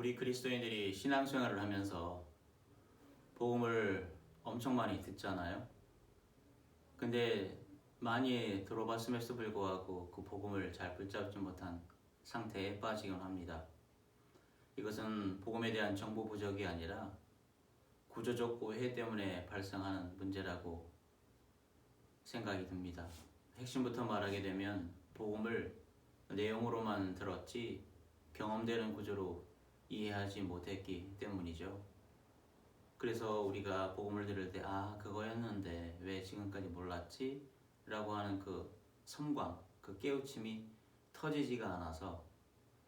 우리 그리스도인들이 신앙생활을 하면서 복음을 엄청 많이 듣잖아요. 근데 많이 들어봤음에도 불구하고 그 복음을 잘 붙잡지 못한 상태에 빠지곤 합니다. 이것은 복음에 대한 정보 부족이 아니라 구조적 오해 때문에 발생하는 문제라고 생각이 듭니다. 핵심부터 말하게 되면 복음을 내용으로만 들었지 경험되는 구조로 이해하지 못했기 때문이죠. 그래서 우리가 복음을 들을 때 그거였는데 왜 지금까지 몰랐지? 라고 하는 그 섬광, 그 깨우침이 터지지가 않아서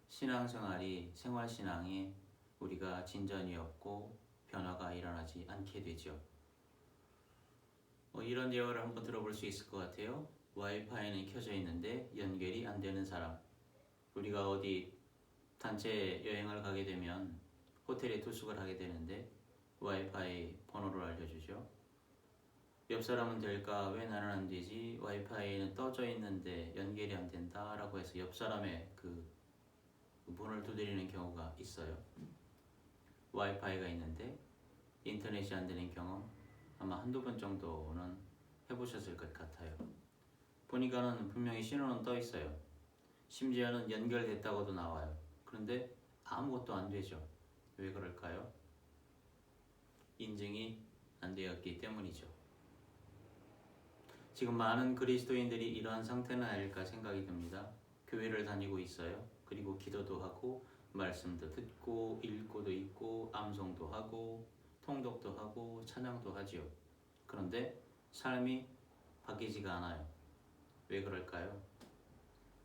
신앙생활이 생활신앙에 우리가 진전이 없고 변화가 일어나지 않게 되죠. 이런 예화를 한번 들어볼 수 있을 것 같아요. 와이파이는 켜져 있는데 연결이 안 되는 사람. 우리가 어디 단체 여행을 가게 되면 호텔에 투숙을 하게 되는데 와이파이 번호를 알려주죠. 옆 사람은 될까? 왜 나는 안 되지? 와이파이는 떠져 있는데 연결이 안 된다 라고 해서 옆 사람의 그 문을 두드리는 경우가 있어요. 와이파이가 있는데 인터넷이 안 되는 경험 아마 한두 번 정도는 해보셨을 것 같아요. 보니까는 분명히 신호는 떠 있어요. 심지어는 연결됐다고도 나와요. 그런데 아무것도 안 되죠. 왜 그럴까요? 인증이 안 되었기 때문이죠. 지금 많은 그리스도인들이 이러한 상태는 아닐까 생각이 듭니다. 교회를 다니고 있어요. 그리고 기도도 하고 말씀도 듣고 읽고도 있고 암송도 하고 통독도 하고 찬양도 하지요. 그런데 삶이 바뀌지가 않아요. 왜 그럴까요?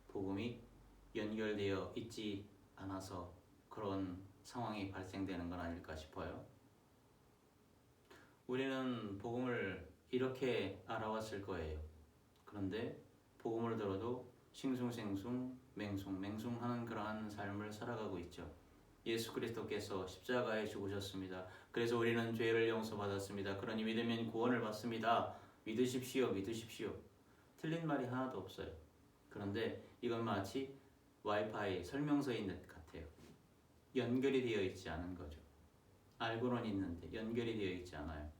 복음이 연결되어 있지 않아서 그런 상황이 발생되는 건 아닐까 싶어요. 우리는 복음을 이렇게 알아왔을 거예요. 그런데 복음을 들어도 싱숭생숭 맹숭맹숭하는 그러한 삶을 살아가고 있죠. 예수 그리스도께서 십자가에 죽으셨습니다. 그래서 우리는 죄를 용서받았습니다. 그러니 믿으면 구원을 받습니다. 믿으십시오. 틀린 말이 하나도 없어요. 그런데 이건 마치 와이파이 설명서인 것 같아요. 연결이 되어 있지 않은 거죠. 알고는 있는데 연결이 되어 있지 않아요.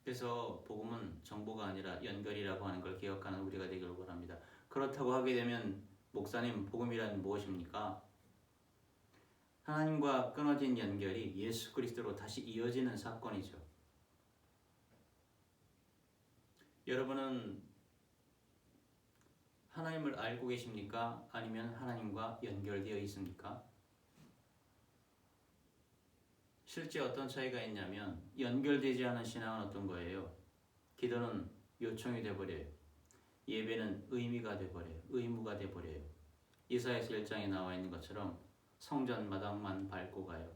그래서 복음은 정보가 아니라 연결이라고 하는 걸 기억하는 우리가 되기를 원합니다. 그렇다고 하게 되면 목사님, 복음이란 무엇입니까? 하나님과 끊어진 연결이 예수 그리스도로 다시 이어지는 사건이죠. 여러분은 하나님을 알고 계십니까? 아니면 하나님과 연결되어 있습니까? 실제 어떤 차이가 있냐면 연결되지 않은 신앙은 어떤 거예요? 기도는 요청이 돼버려요. 예배는 의미가 돼버려요. 의무가 돼버려요. 이사야서 1장에 나와 있는 것처럼 성전 마당만 밟고 가요.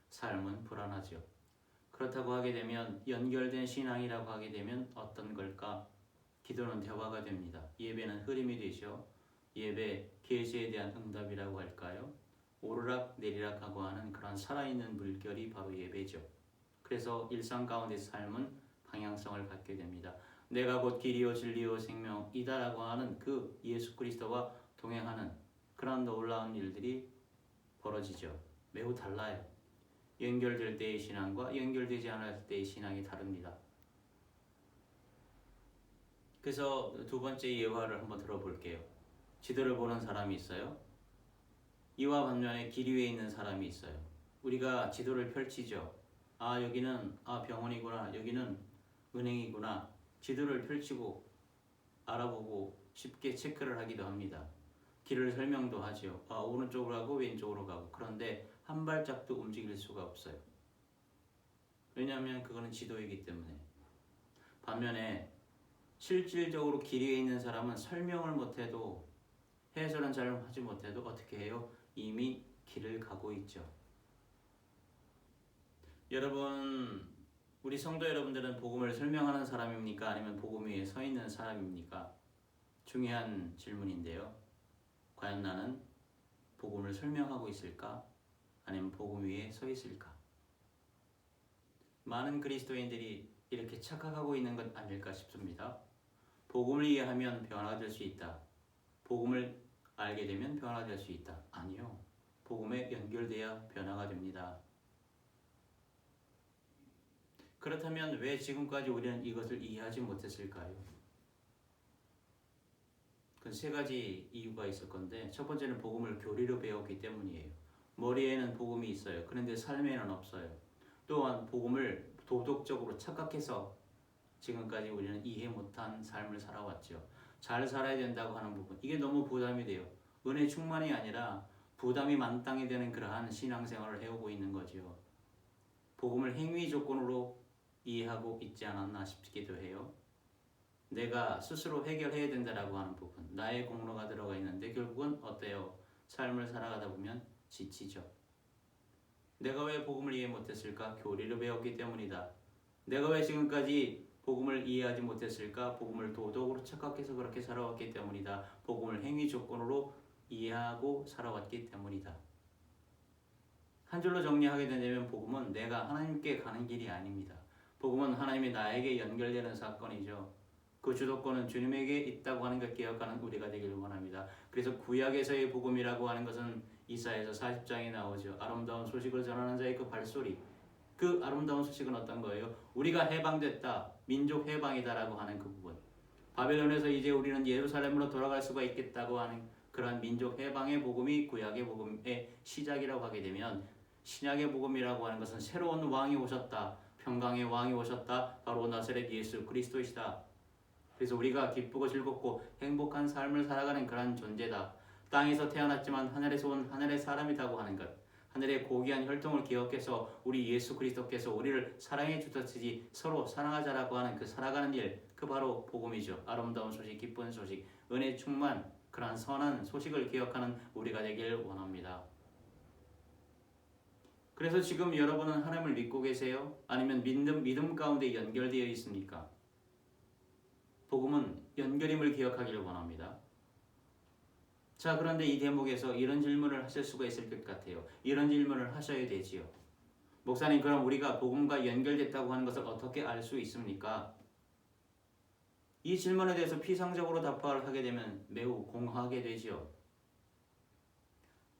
삶은 불안하죠. 그렇다고 하게 되면 연결된 신앙이라고 하게 되면 어떤 걸까? 기도는 대화가 됩니다. 예배는 흐름이 되죠. 예배, 계시에 대한 응답이라고 할까요? 오르락 내리락 하고 하는 그런 살아있는 물결이 바로 예배죠. 그래서 일상 가운데 삶은 방향성을 갖게 됩니다. 내가 곧 길이요 진리요 생명이다라고 하는 그 예수 그리스도와 동행하는 그런 놀라운 일들이 벌어지죠. 매우 달라요. 연결될 때의 신앙과 연결되지 않을 때의 신앙이 다릅니다. 그래서 두 번째 예화를 한번 들어볼게요. 지도를 보는 사람이 있어요. 이와 반면에 길 위에 있는 사람이 있어요. 우리가 지도를 펼치죠. 여기는 병원이구나. 여기는 은행이구나. 지도를 펼치고 알아보고 쉽게 체크를 하기도 합니다. 길을 설명도 하죠. 오른쪽으로 가고 왼쪽으로 가고. 그런데 한 발짝도 움직일 수가 없어요. 왜냐하면 그거는 지도이기 때문에. 반면에 실질적으로 길 위에 있는 사람은 설명을 못해도 해설은 잘 하지 못해도 어떻게 해요? 이미 길을 가고 있죠. 여러분, 우리 성도 여러분들은 복음을 설명하는 사람입니까? 아니면 복음 위에 서 있는 사람입니까? 중요한 질문인데요. 과연 나는 복음을 설명하고 있을까? 아니면 복음 위에 서 있을까? 많은 그리스도인들이 이렇게 착각하고 있는 것 아닐까 싶습니다. 복음을 이해하면 변화될 수 있다. 복음을 알게 되면 변화될 수 있다. 아니요. 복음에 연결돼야 변화가 됩니다. 그렇다면 왜 지금까지 우리는 이것을 이해하지 못했을까요? 그 세 가지 이유가 있을 건데, 첫 번째는 복음을 교리로 배웠기 때문이에요. 머리에는 복음이 있어요. 그런데 삶에는 없어요. 또한 복음을 도덕적으로 착각해서 지금까지 우리는 이해 못한 삶을 살아왔죠. 잘 살아야 된다고 하는 부분, 이게 너무 부담이 돼요. 은혜 충만이 아니라 부담이 만땅이 되는 그러한 신앙생활을 해오고 있는 거죠. 복음을 행위 조건으로 이해하고 있지 않았나 싶기도 해요. 내가 스스로 해결해야 된다라고 하는 부분, 나의 공로가 들어가 있는데 결국은 어때요? 삶을 살아가다 보면 지치죠. 내가 왜 복음을 이해 못했을까? 교리를 배웠기 때문이다. 내가 왜 지금까지 복음을 이해하지 못했을까? 복음을 도덕으로 착각해서 그렇게 살아왔기 때문이다. 복음을 행위 조건으로 이해하고 살아왔기 때문이다. 한 줄로 정리하게 되면 복음은 내가 하나님께 가는 길이 아닙니다. 복음은 하나님이 나에게 연결되는 사건이죠. 그 주도권은 주님에게 있다고 하는 걸 기억하는 우리가 되기를 원합니다. 그래서 구약에서의 복음이라고 하는 것은 이사야서 40장에 나오죠. 아름다운 소식을 전하는 자의 그 발소리. 그 아름다운 소식은 어떤 거예요? 우리가 해방됐다. 민족 해방이다라고 하는 그 부분. 바벨론에서 이제 우리는 예루살렘으로 돌아갈 수가 있겠다고 하는 그러한 민족 해방의 복음이 구약의 복음의 시작이라고 하게 되면, 신약의 복음이라고 하는 것은 새로운 왕이 오셨다. 평강의 왕이 오셨다. 바로 나사렛 예수 그리스도이시다. 그래서 우리가 기쁘고 즐겁고 행복한 삶을 살아가는 그런 존재다. 땅에서 태어났지만 하늘에서 온 하늘의 사람이라고 하는 것. 하늘의 고귀한 혈통을 기억해서 우리 예수 그리스도께서 우리를 사랑해 주셨으니 서로 사랑하자라고 하는 그 살아가는 일, 그 바로 복음이죠. 아름다운 소식, 기쁜 소식, 은혜 충만, 그러한 선한 소식을 기억하는 우리가 되길 원합니다. 그래서 지금 여러분은 하나님을 믿고 계세요? 아니면 믿음 가운데 연결되어 있습니까? 복음은 연결임을 기억하기를 원합니다. 자, 그런데 이 대목에서 이런 질문을 하실 수가 있을 것 같아요. 이런 질문을 하셔야 되지요. 목사님, 그럼 우리가 복음과 연결됐다고 하는 것을 어떻게 알 수 있습니까? 이 질문에 대해서 피상적으로 답을 하게 되면 매우 공허하게 되지요.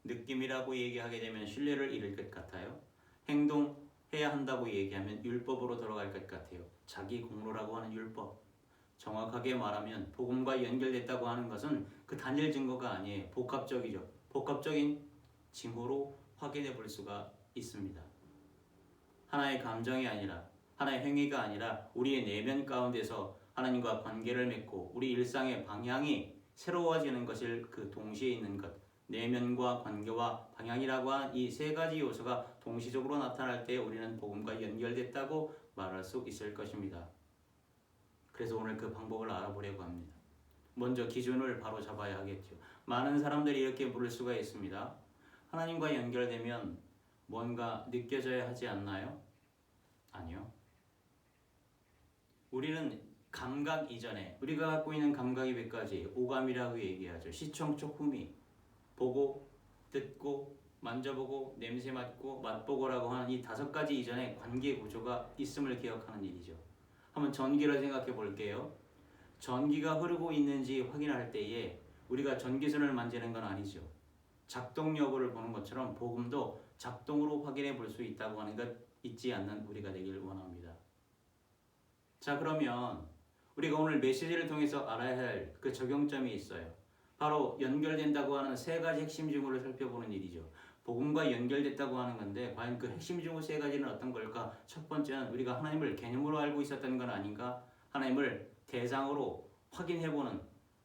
느낌이라고 얘기하게 되면 신뢰를 잃을 것 같아요. 행동해야 한다고 얘기하면 율법으로 돌아갈 것 같아요. 자기 공로라고 하는 율법. 정확하게 말하면 복음과 연결됐다고 하는 것은 그 단일 증거가 아니에요. 복합적이죠. 복합적인 징후로 확인해 볼 수가 있습니다. 하나의 감정이 아니라, 하나의 행위가 아니라 우리의 내면 가운데서 하나님과 관계를 맺고 우리 일상의 방향이 새로워지는 것을 그 동시에 있는 것, 내면과 관계와 방향이라고 하는 이 세 가지 요소가 동시적으로 나타날 때 우리는 복음과 연결됐다고 말할 수 있을 것입니다. 그래서 오늘 그 방법을 알아보려고 합니다. 먼저 기준을 바로 잡아야 하겠죠. 많은 사람들이 이렇게 물을 수가 있습니다. 하나님과 연결되면 뭔가 느껴져야 하지 않나요? 아니요. 우리는 감각 이전에 우리가 갖고 있는 감각이 몇 가지? 오감이라고 얘기하죠. 시청촉 후미. 보고, 듣고, 만져보고, 냄새 맡고, 맛보고라고 하는 이 5가지 이전에 관계 구조가 있음을 기억하는 일이죠. 한번 전기를 생각해 볼게요. 전기가 흐르고 있는지 확인할 때에 우리가 전기선을 만지는 건 아니죠. 작동 여부를 보는 것처럼 복음도 작동으로 확인해 볼 수 있다고 하는 것 잊지 않는 우리가 되길 원합니다. 자, 그러면 우리가 오늘 메시지를 통해서 알아야 할 그 적용점이 있어요. 바로 연결된다고 하는 3가지 핵심 징후를 살펴보는 일이죠. 복음과 연결됐다고 하는 건데 과연 그 핵심 징후 3가지는 어떤 걸까? 첫 번째는 우리가 하나님을 개념으로 알고 있었던 건 아닌가? 하나님을 대상으로 확인해보는,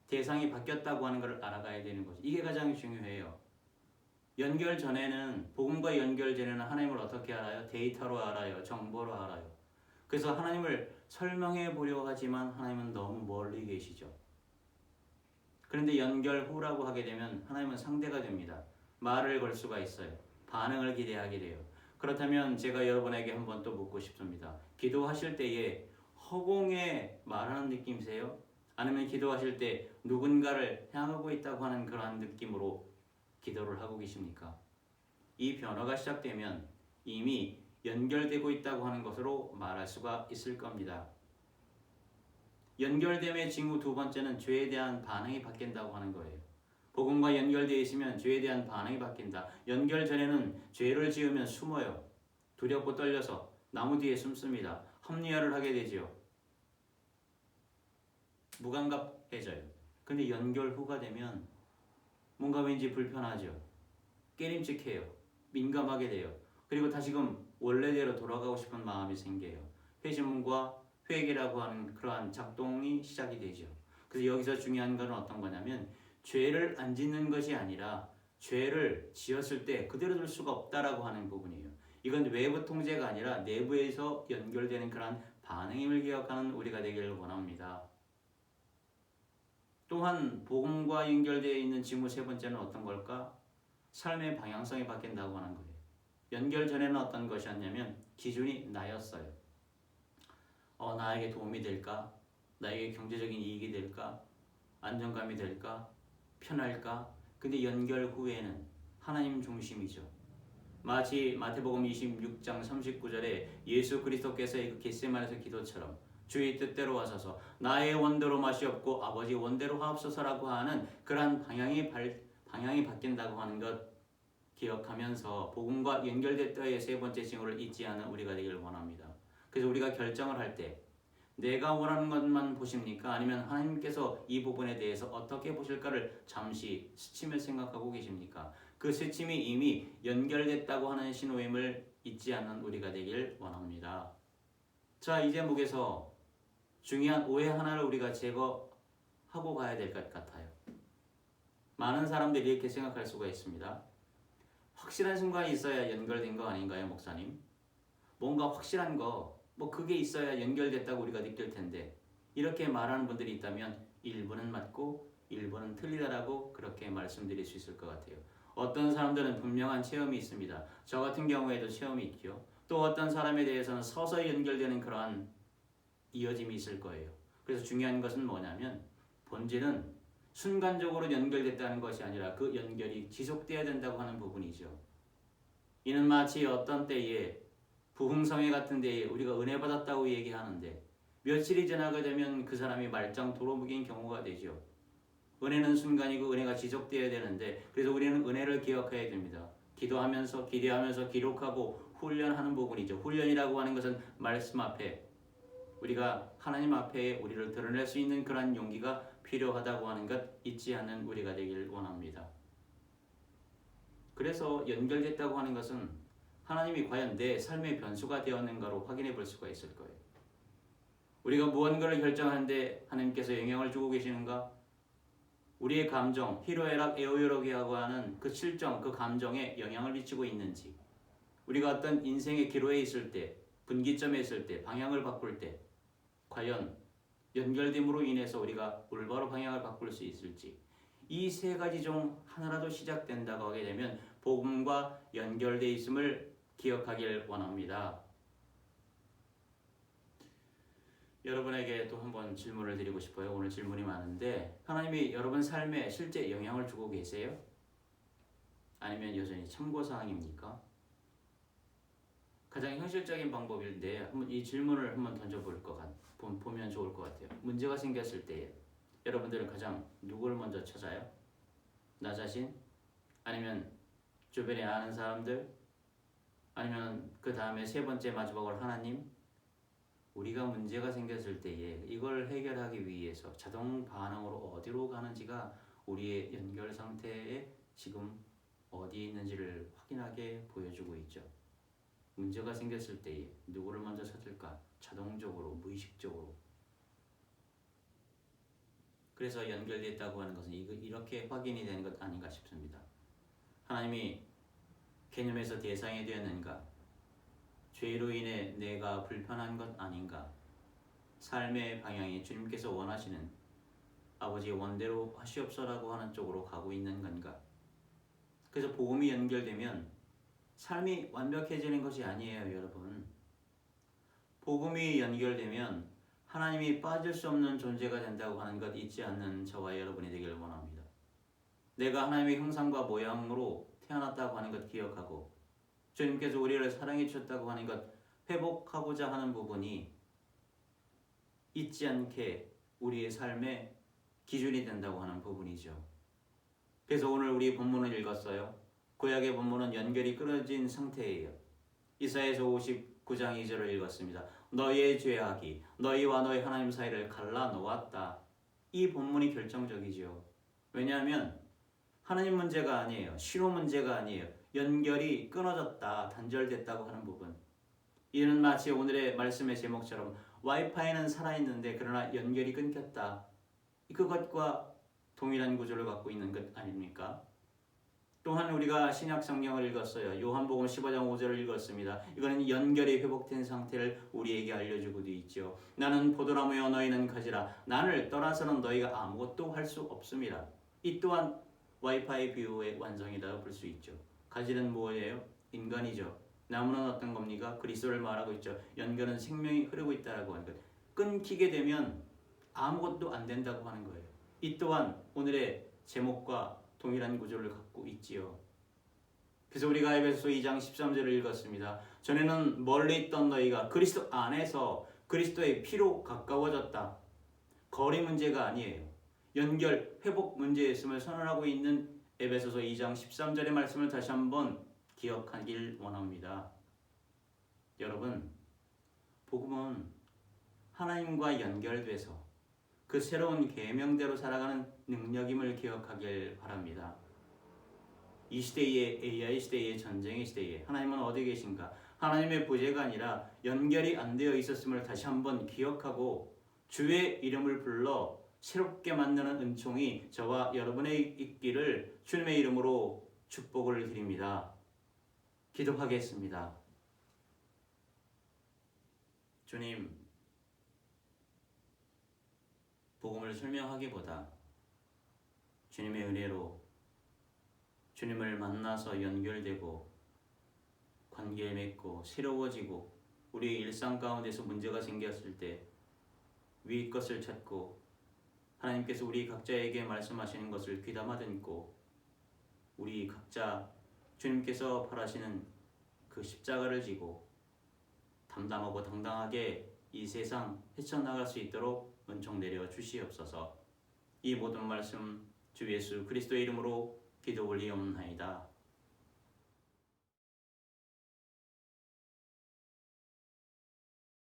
대상이 바뀌었다고 하는 걸 알아가야 되는 거죠. 이게 가장 중요해요. 연결 전에는, 복음과 연결 전에는 하나님을 어떻게 알아요? 데이터로 알아요. 정보로 알아요. 그래서 하나님을 설명해 보려고 하지만 하나님은 너무 멀리 계시죠. 그런데 연결 후라고 하게 되면 하나님은 상대가 됩니다. 말을 걸 수가 있어요. 반응을 기대하게 돼요. 그렇다면 제가 여러분에게 한번 또 묻고 싶습니다. 기도하실 때에 허공에 말하는 느낌이세요? 아니면 기도하실 때 누군가를 향하고 있다고 하는 그러한 느낌으로 기도를 하고 계십니까? 이 변화가 시작되면 이미 연결되고 있다고 하는 것으로 말할 수가 있을 겁니다. 연결됨의 징후 2번째는 죄에 대한 반응이 바뀐다고 하는 거예요. 복음과 연결되어 있으면 죄에 대한 반응이 바뀐다. 연결 전에는 죄를 지으면 숨어요. 두렵고 떨려서 나무 뒤에 숨습니다. 합리화를 하게 되지요. 무감각해져요. 근데 연결 후가 되면 뭔가 왠지 불편하죠. 깨림칙해요. 민감하게 돼요. 그리고 다시금 원래대로 돌아가고 싶은 마음이 생겨요. 회심과 회개라고 하는 그러한 작동이 시작이 되죠. 그래서 여기서 중요한 건 어떤 거냐면 죄를 안 짓는 것이 아니라 죄를 지었을 때 그대로 둘 수가 없다라고 하는 부분이에요. 이건 외부 통제가 아니라 내부에서 연결되는 그러한 반응임을 기억하는 우리가 되기를 원합니다. 또한 복음과 연결되어 있는 징후 세 번째는 어떤 걸까? 삶의 방향성이 바뀐다고 하는 거예요. 연결 전에는 어떤 것이었냐면 기준이 나였어요. 나에게 도움이 될까? 나에게 경제적인 이익이 될까? 안정감이 될까? 편할까? 근데 연결 후에는 하나님 중심이죠. 마치 마태복음 26장 39절에 예수 그리스도께서의 그 겟세마네에서 기도처럼 주의 뜻대로 하소서 나의 원대로 마시옵고 아버지 원대로 하옵소서라고 하는 그러한 방향이 바뀐다고 하는 것 기억하면서 복음과 연결됐다의 세 번째 징후를 잊지 않은 우리가 되기를 원합니다. 그래서 우리가 결정을 할 때 내가 원하는 것만 보십니까? 아니면 하나님께서 이 부분에 대해서 어떻게 보실까를 잠시 스치며 생각하고 계십니까? 그 스침이 이미 연결됐다고 하는 신호임을 잊지 않는 우리가 되길 원합니다. 자, 이 제목에서 중요한 오해 하나를 우리가 제거하고 가야 될 것 같아요. 많은 사람들이 이렇게 생각할 수가 있습니다. 확실한 순간이 있어야 연결된 거 아닌가요, 목사님? 뭔가 확실한 거, 그게 있어야 연결됐다고 우리가 느낄 텐데 이렇게 말하는 분들이 있다면 일부는 맞고 일부는 틀리다라고 그렇게 말씀드릴 수 있을 것 같아요. 어떤 사람들은 분명한 체험이 있습니다. 저 같은 경우에도 체험이 있죠. 또 어떤 사람에 대해서는 서서히 연결되는 그러한 이어짐이 있을 거예요. 그래서 중요한 것은 뭐냐면 본질은 순간적으로 연결됐다는 것이 아니라 그 연결이 지속돼야 된다고 하는 부분이죠. 이는 마치 어떤 때에 부흥성회 같은 데에 우리가 은혜 받았다고 얘기하는데 며칠이 지나게 되면 그 사람이 말짱 도루묵인 경우가 되죠. 은혜는 순간이고 은혜가 지속돼야 되는데 그래서 우리는 은혜를 기억해야 됩니다. 기도하면서 기대하면서 기록하고 훈련하는 부분이죠. 훈련이라고 하는 것은 말씀 앞에 우리가 하나님 앞에 우리를 드러낼 수 있는 그런 용기가 필요하다고 하는 것 잊지 않는 우리가 되길 원합니다. 그래서 연결됐다고 하는 것은 하나님이 과연 내 삶의 변수가 되었는가로 확인해 볼 수가 있을 거예요. 우리가 무언가를 결정하는데 하나님께서 영향을 주고 계시는가? 우리의 감정, 희로애락, 애호요락이라고 하는 그 실정, 그 감정에 영향을 미치고 있는지, 우리가 어떤 인생의 기로에 있을 때, 분기점에 있을 때, 방향을 바꿀 때 과연 연결됨으로 인해서 우리가 올바로 방향을 바꿀 수 있을지, 이 세 가지 중 하나라도 시작된다고 하게 되면 복음과 연결되어 있음을 기억하길 원합니다. 여러분에게 또 한번 질문을 드리고 싶어요. 오늘 질문이 많은데 하나님이 여러분 삶에 실제 영향을 주고 계세요? 아니면 여전히 참고사항입니까? 가장 현실적인 방법인데 한번 이 질문을 한번 던져볼 보면 좋을 것 같아요. 문제가 생겼을 때 여러분들은 가장 누구를 먼저 찾아요? 나 자신? 아니면 주변에 아는 사람들? 아니면 그 다음에 세 번째 마지막으로 하나님? 우리가 문제가 생겼을 때에 이걸 해결하기 위해서 자동 반응으로 어디로 가는지가 우리의 연결 상태에 지금 어디 있는지를 확인하게 보여주고 있죠. 문제가 생겼을 때에 누구를 먼저 찾을까? 자동적으로, 무의식적으로. 그래서 연결됐다고 하는 것은 이렇게 확인이 되는 것 아닌가 싶습니다. 하나님이 개념에서 대상이 되었는가? 죄로 인해 내가 불편한 것 아닌가? 삶의 방향이 주님께서 원하시는 아버지의 원대로 하시옵소서라고 하는 쪽으로 가고 있는 건가? 그래서 복음이 연결되면 삶이 완벽해지는 것이 아니에요, 여러분. 복음이 연결되면 하나님이 빠질 수 없는 존재가 된다고 하는 것 잊지 않는 저와 여러분이 되기를 원합니다. 내가 하나님의 형상과 모양으로 태어났다고 하는 것 기억하고 주님께서 우리를 사랑해 주셨다고 하는 것 회복하고자 하는 부분이 잊지 않게 우리의 삶의 기준이 된다고 하는 부분이죠. 그래서 오늘 우리 본문을 읽었어요. 구약의 본문은 연결이 끊어진 상태예요. 이사야서 59장 2절을 읽었습니다. 너희의 죄악이 너희와 너희 하나님 사이를 갈라놓았다. 이 본문이 결정적이죠. 왜냐하면 하나님 문제가 아니에요. 신호 문제가 아니에요. 연결이 끊어졌다, 단절됐다고 하는 부분. 이는 마치 오늘의 말씀의 제목처럼 와이파이는 살아있는데 그러나 연결이 끊겼다. 그것과 동일한 구조를 갖고 있는 것 아닙니까? 또한 우리가 신약 성경을 읽었어요. 요한복음 15장 5절을 읽었습니다. 이거는 연결이 회복된 상태를 우리에게 알려주고도 있죠. 나는 포도나무여 너희는 가지라. 나를 떠나서는 너희가 아무것도 할 수 없습니다. 이 또한 와이파이 비유의 완성이라고 볼 수 있죠. 가지는 뭐예요? 인간이죠. 나무는 어떤 겁니까? 그리스도를 말하고 있죠. 연결은 생명이 흐르고 있다라고 하는 것. 끊기게 되면 아무것도 안 된다고 하는 거예요. 이 또한 오늘의 제목과 동일한 구조를 갖고 있지요. 그래서 우리가 에베소서 2장 13절을 읽었습니다. 전에는 멀리 있던 너희가 그리스도 안에서 그리스도의 피로 가까워졌다. 거리 문제가 아니에요. 연결, 회복 문제였음을 선언하고 있는 에베소서 2장 13절의 말씀을 다시 한번 기억하길 원합니다. 여러분, 복음은 하나님과 연결돼서 그 새로운 계명대로 살아가는 능력임을 기억하길 바랍니다. 이 시대의 AI 시대의 전쟁의 시대에 하나님은 어디 계신가? 하나님의 부재가 아니라 연결이 안 되어 있었음을 다시 한번 기억하고 주의 이름을 불러 새롭게 만드는 은총이 저와 여러분의 있기를 주님의 이름으로 축복을 드립니다. 기도하겠습니다. 주님, 복음을 설명하기보다 주님의 은혜로 주님을 만나서 연결되고 관계를 맺고 새로워지고 우리의 일상 가운데서 문제가 생겼을 때 위 것을 찾고 하나님께서 우리 각자에게 말씀하시는 것을 귀담아 듣고 우리 각자 주님께서 바라시는 그 십자가를 지고 담담하고 당당하게 이 세상 헤쳐나갈 수 있도록 은총 내려 주시옵소서. 이 모든 말씀 주 예수 그리스도의 이름으로 기도 올리옵나이다.